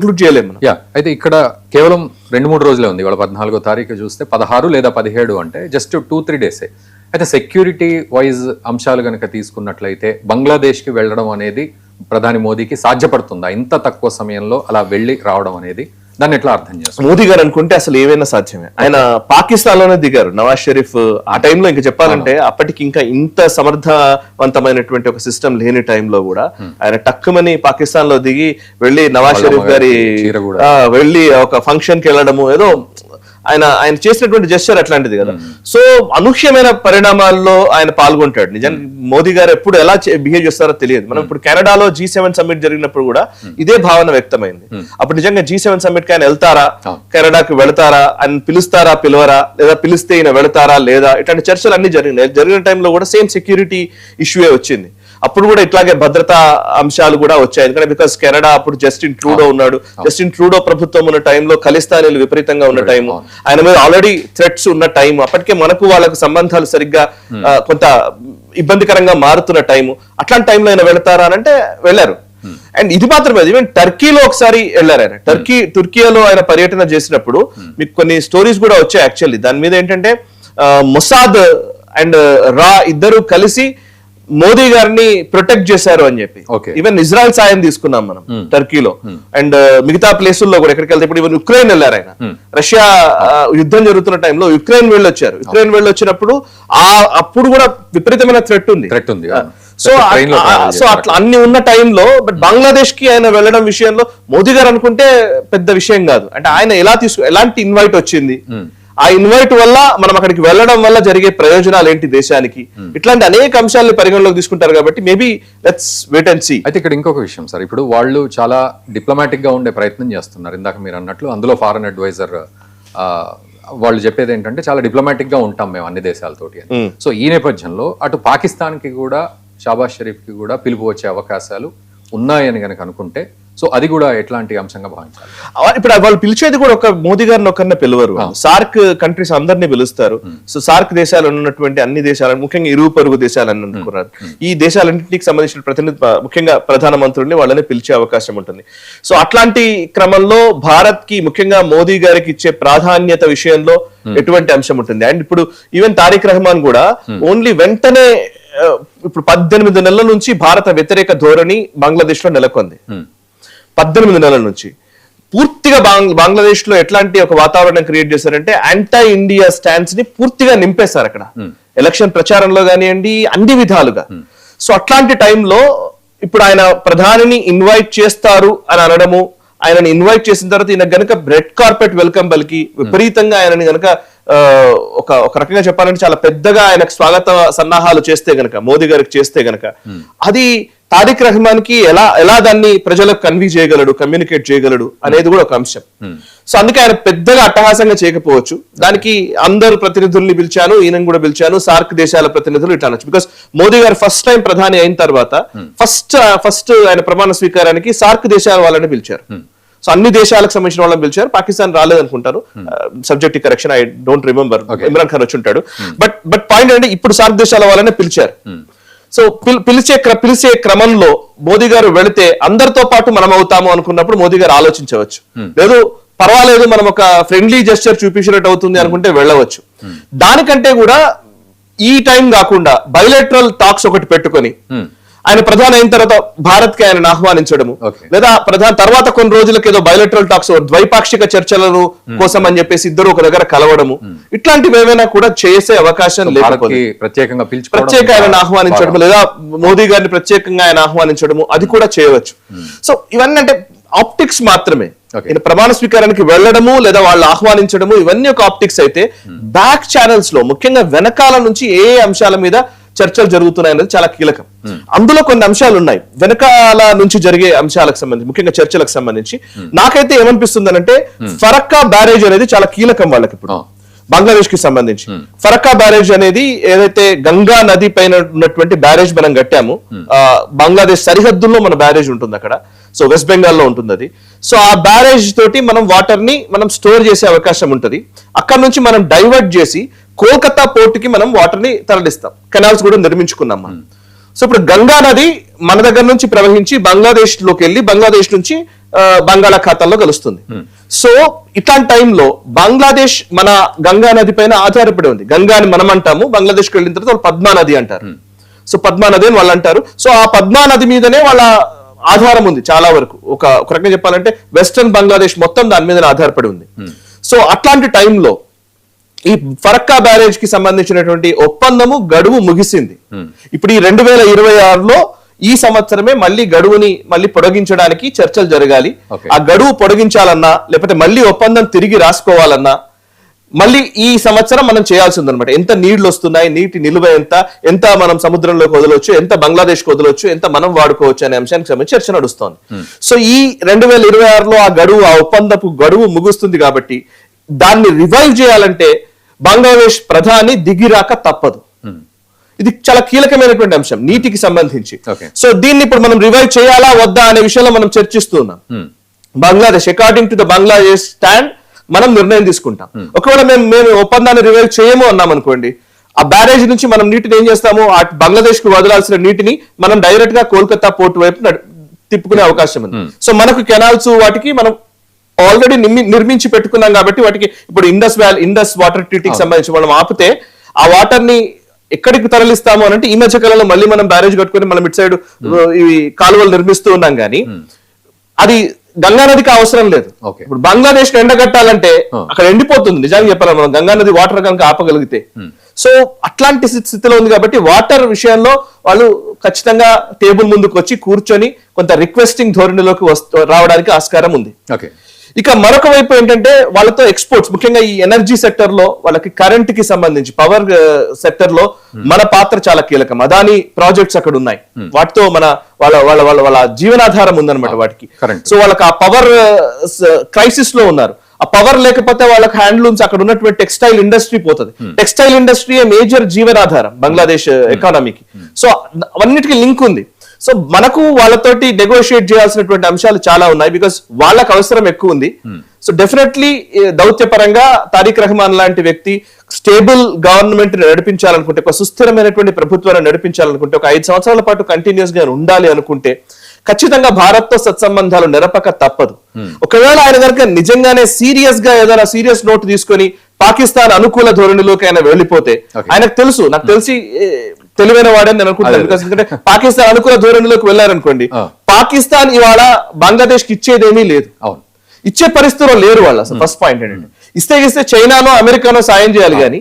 Include చేయలేము. అయితే ఇక్కడ కేవలం 2-3 రోజులే ఉంది. ఇవాళ 14వ తారీఖు చూస్తే 16 లేదా 17 అంటే జస్ట్ 2-3 డేసే. అయితే సెక్యూరిటీ వైజ్ అంశాలు కనుక తీసుకున్నట్లయితే బంగ్లాదేశ్కి వెళ్ళడం అనేది ప్రధాని మోదీకి సాధ్యపడుతుందా? ఇంత తక్కువ సమయంలో అలా వెళ్ళి రావడం అనేది దాన్ని ఎట్లా అర్థం చేస్తారు? మోదీ గారు అనుకుంటే అసలు ఏమైనా సాధ్యమే. ఆయన పాకిస్తాన్ లోనే దిగారు. నవాజ్ షరీఫ్ ఆ టైంలో ఇంకా చెప్పాలంటే అప్పటికి ఇంకా ఇంత సమర్థవంతమైనటువంటి ఒక సిస్టమ్ లేని టైంలో కూడా ఆయన టక్కుమని పాకిస్తాన్ లో దిగి వెళ్ళి నవాజ్ షరీఫ్ గారి వెళ్ళి ఒక ఫంక్షన్ కి వెళ్ళడము ఏదో ఆయన చేసినటువంటి జెస్చర్ అట్లాంటిది కదా. సో అనూహ్యమైన పరిణామాల్లో ఆయన పాల్గొంటాడు. నిజానికి మోదీ గారు ఎప్పుడు ఎలా బిహేవ్ చేస్తారో తెలియదు. మనం ఇప్పుడు కెనడాలో G7 సమ్మిట్ జరిగినప్పుడు కూడా ఇదే భావన వ్యక్తమైంది. అప్పుడు నిజంగా G7 సమ్మిట్ కి ఆయన వెళ్తారా, కెనడాకి వెళతారా, ఆయన పిలుస్తారా పిలవరా, లేదా పిలిస్తే ఈయన వెళతారా లేదా, ఇట్లాంటి చర్చలు అన్ని జరిగినాయి. జరిగిన టైంలో కూడా సేమ్ సెక్యూరిటీ ఇష్యూయే వచ్చింది. అప్పుడు కూడా ఇట్లాగే భద్రతా అంశాలు కూడా వచ్చాయి. ఎందుకంటే బికాస్ కెనడా అప్పుడు జస్టిన్ ట్రూడో ఉన్నాడు. జస్టిన్ ట్రూడో ప్రభుత్వం ఉన్న టైంలో ఖలిస్తానీలు విపరీతంగా ఉన్న టైము, ఆయన మీద ఆల్రెడీ థ్రెట్స్ ఉన్న టైం, అప్పటికే మనకు వాళ్ళకు సంబంధాలు సరిగ్గా కొంత ఇబ్బందికరంగా మారుతున్న టైము. అట్లాంటి టైంలో ఆయన వెళతారా అని అంటే వెళ్ళారు. అండ్ ఇది మాత్రమే, ఈవెన్ టర్కీలో ఒకసారి వెళ్ళారు ఆయన. తుర్కియాలో ఆయన పర్యటన చేసినప్పుడు మీకు కొన్ని స్టోరీస్ కూడా వచ్చాయి యాక్చువల్లీ. దాని మీద ఏంటంటే మొసాద్ అండ్ రా ఇద్దరు కలిసి మోదీ గారిని ప్రొటెక్ట్ చేశారు అని చెప్పి. ఈవెన్ ఇజ్రాయెల్ సాయం తీసుకున్నాం మనం టర్కీలో. అండ్ మిగతా ప్లేసుల్లో కూడా ఎక్కడికి వెళ్తే ఇప్పుడు ఈవెన్ యుక్రెయిన్ వెళ్ళారు ఆయన. రష్యా యుద్ధం జరుగుతున్న టైంలో యుక్రెయిన్ వెళ్ళొచ్చారు. యుక్రెయిన్ వెళ్ళొచ్చినప్పుడు అప్పుడు కూడా విపరీతమైన థ్రెట్ ఉంది. సో అట్లా అన్ని ఉన్న టైంలో బట్ బంగ్లాదేశ్ కి ఆయన వెళ్ళడం విషయంలో మోదీ గారు అనుకుంటే పెద్ద విషయం కాదు. అంటే ఆయన ఎలాంటి ఇన్వైట్ వచ్చింది, ఆ ఇన్వైట్ వల్ల మనం అక్కడికి వెళ్ళడం వల్ల జరిగే ప్రయోజనాలు ఏంటి దేశానికి, ఇట్లాంటి అనేక అంశాలను పరిగణలోకి తీసుకుంటారు. కాబట్టి maybe let's wait and see. అయితే ఇక్కడ ఇంకొక విషయం సార్, ఇప్పుడు వాళ్ళు చాలా డిప్లొమాటిక్ గా ఉండే ప్రయత్నం చేస్తున్నారు. ఇందాక మీరు అన్నట్లు అందులో ఫారెన్ అడ్వైజర్ వాళ్ళు చెప్పేది ఏంటంటే చాలా డిప్లొమాటిక్ గా ఉంటాం మేము అన్ని దేశాలతోటి అని. సో ఈ నేపథ్యంలో అటు పాకిస్తాన్ కి కూడా షాబాజ్ షరీఫ్ కి కూడా పిలుపు వచ్చే అవకాశాలు ఉన్నాయని కనుక అనుకుంటే సో అది కూడా ఎట్లాంటి అంశంగా భావించాలి? ఇప్పుడు వాళ్ళు పిలిచేది కూడా ఒక మోదీ గారిని ఒకరిని పిలవరు. సార్క్ కంట్రీస్ అందరినీ పిలుస్తారు. సో సార్క్ దేశాలు ఉన్నటువంటి అన్ని దేశాలను, ముఖ్యంగా ఇరుగు పొరుగు దేశాలని అనుకున్నారు, ఈ దేశాలన్నింటికి సంబంధించిన ప్రతినిధి ముఖ్యంగా ప్రధానమంత్రుల్ని వాళ్ళని పిలిచే అవకాశం ఉంటుంది. సో అట్లాంటి క్రమంలో భారత్ కి ముఖ్యంగా మోదీ గారికి ఇచ్చే ప్రాధాన్యత విషయంలో ఎటువంటి అంశం ఉంటుంది. అండ్ ఇప్పుడు ఈవెన్ తారిక్ రహమాన్ కూడా ఓన్లీ వెంటనే ఇప్పుడు 18 నెలల నుంచి భారత వ్యతిరేక ధోరణి బంగ్లాదేశ్ లో నెలకొంది. 18 నెలల నుంచి పూర్తిగా బంగ్లాదేశ్ లో ఎట్లాంటి ఒక వాతావరణం క్రియేట్ చేశారంటే యాంటీ ఇండియా స్టాండ్స్ ని పూర్తిగా నింపేశారు అక్కడ. ఎలక్షన్ ప్రచారంలో కానివ్వండి, అన్ని విధాలుగా. సో అట్లాంటి టైంలో ఇప్పుడు ఆయన ప్రధానిని ఇన్వైట్ చేస్తారు అని అనడము, ఆయనని ఇన్వైట్ చేసిన తర్వాత ఈయన గనక రెడ్ కార్పెట్ వెల్కమ్ పలికి విపరీతంగా ఆయనని గనక ఒక రకంగా చెప్పాలంటే చాలా పెద్దగా ఆయనకు స్వాగత సన్నాహాలు చేస్తే గనక, మోదీ గారికి చేస్తే గనక, అది తారిక్ రహమాన్ కి ఎలా దాన్ని ప్రజలకు కన్వీ చేయగలడు, కమ్యూనికేట్ చేయగలడు అనేది కూడా ఒక అంశం. సో అందుకే ఆయన పెద్దగా అట్టహాసంగా చేయకపోవచ్చు. దానికి అందరు ప్రతినిధుల్ని పిలిచాను, ఈయన కూడా పిలిచాను, సార్క్ దేశాల ప్రతినిధులు ఇట్లా అనొచ్చు. బికాస్ మోదీ గారు ఫస్ట్ టైం ప్రధాని అయిన తర్వాత ఫస్ట్ ఆయన ప్రమాణ స్వీకారానికి సార్క్ దేశాల వాళ్ళని పిలిచారు. సో అన్ని దేశాలకు సంబంధించిన వాళ్ళని పిలిచారు. పాకిస్తాన్ రాలేదనుకుంటారు, subject correction, I don't remember. Imran Khan వచ్చి ఉంటాడు. బట్ పాయింట్ అంటే ఇప్పుడు సార్క్ దేశాల వాళ్ళనే పిలిచారు. సో పిలిచే క్రమంలో మోదీ గారు వెళితే అందరితో పాటు మనం అవుతాము అనుకున్నప్పుడు మోదీ గారు ఆలోచించవచ్చు. లేదు పర్వాలేదు మనం ఒక ఫ్రెండ్లీ జెస్చర్ చూపించినట్టు అవుతుంది అనుకుంటే వెళ్ళవచ్చు. దానికంటే కూడా ఈ టైం కాకుండా బైలేటరల్ టాక్స్ ఒకటి పెట్టుకొని ఆయన ప్రధాని అయిన తర్వాత భారత్ కి ఆయన ఆహ్వానించడము, లేదా తర్వాత కొన్ని రోజులకి ఏదో బయోలెటరల్ టాక్స్ ద్వైపాక్షిక చర్చలను కోసం అని చెప్పేసి ఇద్దరు ఒక దగ్గర కలవడము, ఇట్లాంటివి ఏమైనా కూడా చేసే అవకాశం లేకపోతే ప్రత్యేక ఆయన ఆహ్వానించడం, లేదా మోదీ గారిని ప్రత్యేకంగా ఆయన ఆహ్వానించడము, అది కూడా చేయవచ్చు. సో ఇవన్నీ అంటే ఆప్టిక్స్ మాత్రమే. ప్రమాణ స్వీకారానికి వెళ్ళడము లేదా వాళ్ళు ఆహ్వానించడము ఇవన్నీ ఒక ఆప్టిక్స్ అయితే, బ్యాక్ ఛానల్స్ లో ముఖ్యంగా వెనకాల నుంచి ఏ అంశాల మీద చర్చలు జరుగుతున్నాయి అనేది చాలా కీలకం. అందులో కొన్ని అంశాలు ఉన్నాయి వెనకాల నుంచి జరిగే అంశాలకు సంబంధించి, ముఖ్యంగా చర్చలకు సంబంధించి. నాకైతే ఏమనిపిస్తుంది అంటే ఫరక్కా బ్యారేజ్ అనేది చాలా కీలకం వాళ్ళకి ఇప్పుడు బంగ్లాదేశ్ కి సంబంధించి. ఫరక్కా బ్యారేజ్ అనేది ఏదైతే గంగా నది పైన ఉన్నటువంటి బ్యారేజ్ మనం కట్టాము, బంగ్లాదేశ్ సరిహద్దుల్లో మన బ్యారేజ్ ఉంటుంది అక్కడ. సో వెస్ట్ బెంగాల్లో ఉంటుంది అది. సో ఆ బ్యారేజ్ తోటి మనం వాటర్ ని మనం స్టోర్ చేసే అవకాశం ఉంటుంది. అక్కడ నుంచి మనం డైవర్ట్ చేసి కోల్కతా పోర్ట్ కి మనం వాటర్ ని తరలిస్తాం. కెనాల్స్ కూడా నిర్మించుకున్నాం మనం. సో ఇప్పుడు గంగా నది మన దగ్గర నుంచి ప్రవహించి బంగ్లాదేశ్ లోకి వెళ్ళి బంగ్లాదేశ్ నుంచి బంగాళాఖాతంలో కలుస్తుంది. సో ఇట్లాంటి టైంలో బంగ్లాదేశ్ మన గంగా నది పైన ఆధారపడి ఉంది. గంగా అని మనం అంటాము, బంగ్లాదేశ్కి వెళ్ళిన తర్వాత వాళ్ళు పద్మా నది అంటారు. సో పద్మా నది అని వాళ్ళు అంటారు. సో ఆ పద్మా నది మీదనే వాళ్ళ ఆధారం ఉంది చాలా వరకు. ఒక రకంగా చెప్పాలంటే వెస్టర్న్ బంగ్లాదేశ్ మొత్తం దాని మీద ఆధారపడి ఉంది. సో అట్లాంటి టైంలో ఈ ఫరక్కా బ్యారేజ్ కి సంబంధించినటువంటి ఒప్పందము గడువు ముగిసింది. ఇప్పుడు ఈ 2026లో ఈ సంవత్సరమే మళ్ళీ గడువుని మళ్ళీ పొడిగించడానికి చర్చలు జరగాలి. ఆ గడువు పొడిగించాలన్నా లేకపోతే మళ్ళీ ఒప్పందం తిరిగి రాసుకోవాలన్నా మళ్ళీ ఈ సంవత్సరం మనం చేయాల్సి ఉందన్నమాట. ఎంత నీళ్లు వస్తున్నాయి, నీటి నిలువ ఎంత మనం సముద్రంలోకి వదలవచ్చు, ఎంత బంగ్లాదేశ్ కు వదలవచ్చు, ఎంత మనం వాడుకోవచ్చు అనే అంశానికి సంబంధించి చర్చ నడుస్తోంది. సో ఈ 2026లో ఆ గడువు, ఆ ఒప్పందపు గడువు ముగుస్తుంది కాబట్టి దాన్ని రివైవ్ చేయాలంటే బంగ్లాదేశ్ ప్రధాని దిగిరాక తప్పదు. ఇది చాలా కీలకమైనటువంటి అంశం నీటికి సంబంధించి. సో దీన్ని ఇప్పుడు మనం రివైవ్ చేయాలా వద్దా అనే విషయంలో మనం చర్చిస్తున్నాం. Bangladesh according to the Bangladesh stand మనం నిర్ణయం తీసుకుంటాం. ఒకవేళ మేము ఒప్పందాన్ని రివైవ్ చేయము అన్నాం అనుకోండి, ఆ బ్యారేజ్ నుంచి మనం నీటిని ఏం చేస్తాము, ఆ బంగ్లాదేశ్ కు వదలాల్సిన నీటిని మనం డైరెక్ట్ గా కోల్కతా పోర్ట్ వైపు తిప్పుకునే అవకాశం ఉంది. సో మనకు కెనాల్స్ వాటికి మనం ఆల్రెడీ నిర్మించి పెట్టుకున్నాం కాబట్టి వాటికి ఇప్పుడు ఇండస్ వాటర్ ట్రీటీకి సంబంధించి మనం ఆపితే ఆ వాటర్ ని ఎక్కడికి తరలిస్తాము అని అంటే ఈ మధ్య కాలంలో మళ్ళీ మనం బ్యారేజ్ కట్టుకుని మనం ఇటు సైడ్ ఈ కాలువలు నిర్మిస్తూ ఉన్నాం కానీ అది గంగా నదికి అవసరం లేదు. ఇప్పుడు బంగ్లాదేశ్ ఎండగట్టాలంటే అక్కడ ఎండిపోతుంది. నిజంగా చెప్పాలి, మనం గంగా నది వాటర్ కనుక ఆపగలిగితే. సో అట్లాంటి స్థితిలో ఉంది కాబట్టి వాటర్ విషయంలో వాళ్ళు ఖచ్చితంగా టేబుల్ ముందుకు వచ్చి కూర్చొని కొంత రిక్వెస్టింగ్ ధోరణిలోకి రావడానికి ఆస్కారం ఉంది. ఇక మరొక వైపు ఏంటంటే వాళ్ళతో ఎక్స్పోర్ట్స్, ముఖ్యంగా ఈ ఎనర్జీ సెక్టర్ లో వాళ్ళకి కరెంట్ కి సంబంధించి పవర్ సెక్టర్ లో మన పాత్ర చాలా కీలకం. అదాని ప్రాజెక్ట్స్ అక్కడ ఉన్నాయి, వాటితో వాళ్ళ జీవనాధారం ఉందన్నమాట వాటికి. సో వాళ్ళకి ఆ పవర్ క్రైసిస్ లో ఉన్నారు. ఆ పవర్ లేకపోతే వాళ్ళకి హ్యాండ్లూమ్స్, అక్కడ ఉన్నటువంటి టెక్స్టైల్ ఇండస్ట్రీ పోతుంది. టెక్స్టైల్ ఇండస్ట్రీ మేజర్ జీవనాధారం బంగ్లాదేశ్ ఎకానమీకి. సో అన్నిటికీ లింక్ ఉంది. సో మనకు వాళ్ళతోటి నెగోషియేట్ చేయాల్సినటువంటి అంశాలు చాలా ఉన్నాయి, బికాస్ వాళ్ళకి అవసరం ఎక్కువ ఉంది. సో డెఫినెట్లీ దౌత్యపరంగా తారిక్ రహమాన్ లాంటి వ్యక్తి స్టేబుల్ గవర్నమెంట్ నడిపించాలనుకుంటే, ఒక సుస్థిరమైనటువంటి ప్రభుత్వాన్ని నడిపించాలనుకుంటే, ఒక 5 సంవత్సరాల పాటు కంటిన్యూస్ గా ఉండాలి అనుకుంటే ఖచ్చితంగా భారత్ తో సత్సంబంధాలు నెరపక తప్పదు. ఒకవేళ ఆయన కనుక నిజంగానే సీరియస్ గా ఏదైనా సీరియస్ నోట్ తీసుకొని పాకిస్తాన్ అనుకూల ధోరణిలోకి ఆయన వెళ్ళిపోతే, ఆయనకు తెలుసు, నాకు తెలిసి తెలివైన వాడని నేను అనుకుంటున్నాను. ఎందుకంటే పాకిస్తాన్ అనుకూల ధోరణిలోకి వెళ్ళారనుకోండి, పాకిస్తాన్ ఇవాళ బంగ్లాదేశ్ కి ఇచ్చేదేమీ లేదు, ఇచ్చే పరిస్థితిలో లేరు వాళ్ళు. అసలు ఫస్ట్ పాయింట్ ఏంటంటే ఇస్తే చైనానో అమెరికానో సాయం చేయాలి కానీ